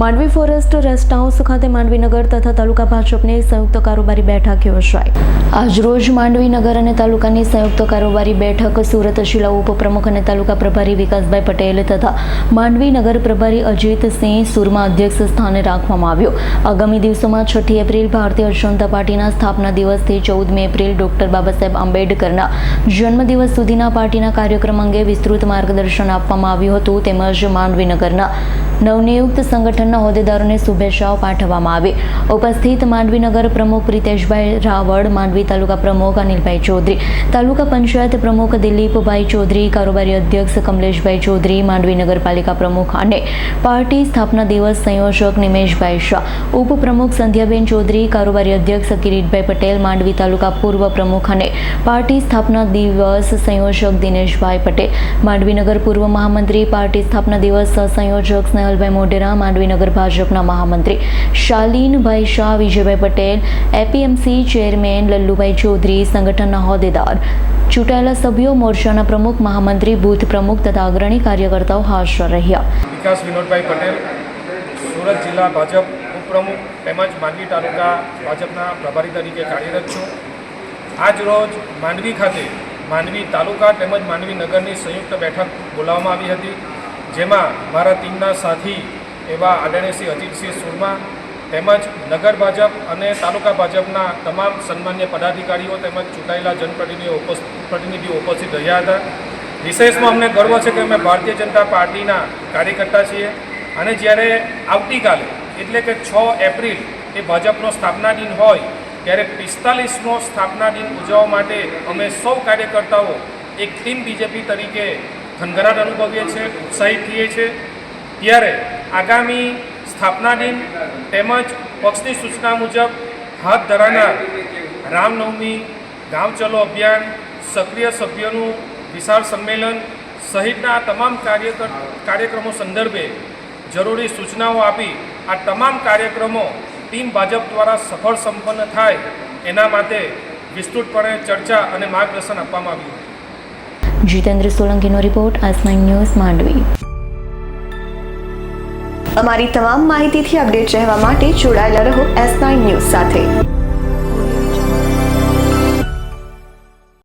Mandvi forest rest house ખાતે માંડવીનગર તથા તાલુકા ભાજપની સંયુક્ત કારોબારી બેઠક યોજાઈ। આજરોજ માંડવીનગર અને તાલુકાની સંયુક્ત કારોબારી બેઠક સુરત જિલ્લા ઉપપ્રમુખ અને તાલુકા પ્રભારી વિકાસભાઈ પટેલ તથા માંડવીનગર પ્રભારી અજીતસિંહ સુરમા અધ્યક્ષ સ્થાને રાખવામાં આવ્યો। આગામી દિવસોમાં 6 એપ્રિલ ભારતીય જનતા પાર્ટીના સ્થાપના દિવસથી 14 એપ્રિલ ડોક્ટર બાબાસાહેબ આંબેડકરના જન્મદિવસ સુધીના પાર્ટીના કાર્યક્રમ અંગે વિસ્તૃત માર્ગદર્શન આપવામાં આવ્યું હતું। તેમજ માંડવીનગરના નવનિયુક્ત સંગઠનના હોદ્દેદારોને શુભેચ્છાઓ પાઠવવામાં આવી। ઉપસ્થિત માંડવીનગર પ્રમુખ પ્રિતેશભાઈ રાવળ, માંડવી તાલુકા પ્રમુખ અનિલભાઈ ચૌધરી, તાલુકા પંચાયત પ્રમુખ દિલીપભાઈ ચૌધરી, કારોબારી અધ્યક્ષ કમલેશભાઈ ચૌધરી, માંડવી નગરપાલિકા પ્રમુખ અને પાર્ટી સ્થાપના દિવસ સંયોજક નિમેશભાઈ શાહ, ઉપપ્રમુખ સંધ્યાબેન ચૌધરી, કારોબારી અધ્યક્ષ કિરીટભાઈ પટેલ, માંડવી તાલુકા પૂર્વ પ્રમુખ અને પાર્ટી સ્થાપના દિવસ સંયોજક દિનેશભાઈ પટેલ, માંડવીનગર પૂર્વ મહામંત્રી, પાર્ટી સ્થાપના દિવસ સંયોજક સ્નેહલભાઈ મોઢેરા, માંડવીનગર ભાજપના મહામંત્રી શાલીનભાઈ શાહ, વિજયભાઈ પટેલ, એપીએમસી ચેરમેન લલ્લુભાઈ ચૌધરી, સંગઠનના હોદ્દેદાર, ચૂંટાયેલા સભ્યો, મોરચાના પ્રમુખ, મહામંત્રી, બૂથ પ્રમુખ તથા અગ્રણી કાર્યકર્તાઓ હાજર રહ્યા। વિકાસ વિનોદભાઈ પટેલ, સુરત જિલ્લા ભાજપ ઉપપ્રમુખ તેમજ માંડવી તાલુકા ભાજપના પ્રભારી તરીકે કાર્યરત છું। આજ રોજ માંડવી ખાતે માંડવી તાલુકા તેમજ માંડવી નગરની સંયુક્ત બેઠક બોલાવવામાં આવી હતી, જેમાં મારા ટીમના સાથી એવા આદરણીય શ્રી અજીતસિંહ સુરમા તેમજ નગર ભાજપ અને તાલુકા ભાજપના તમામ સન્માન્ય પદાધિકારીઓ તેમજ ચૂંટાયેલા જનપ્રતિનિધિઓ ઉપસ્થિત રહ્યા હતા। વિશેષમાં અમને ગર્વ છે કે અમે ભારતીય જનતા પાર્ટીના કાર્યકર્તા છીએ અને જ્યારે આવતીકાલે એટલે કે 6 એપ્રિલ એ ભાજપનો સ્થાપના દિન હોય ત્યારે 45મો સ્થાપના દિન ઉજવવા માટે અમે સૌ કાર્યકર્તાઓ એક ટીમ બીજેપી તરીકે થનગનાટ અનુભવીએ છીએ, ઉત્સાહિત થઈએ છીએ। ત્યારે આગામી સ્થાપના દિન તેમજ પક્ષની સૂચના મુજબ હાથ ધરાનાર રામનવમી, ગામ ચલો અભિયાન, સક્રિય સભ્યોનું વિશાળ સંમેલન સહિતના તમામ કાર્યક્રમો સંદર્ભે જરૂરી સૂચનાઓ આપી આ તમામ કાર્યક્રમો ટીમ ભાજપ દ્વારા સફળ સંપન્ન થાય એના માટે વિસ્તૃતપણે ચર્ચા અને માર્ગદર્શન આપવામાં આવ્યું। જીતેન્દ્ર સોલંકીનો રિપોર્ટ, આજ9 ન્યૂઝ, માંડવી। અમારી તમામ માહિતીથી અપડેટ રહેવા માટે જોડાયેલા રહો S9 ન્યૂઝ સાથે।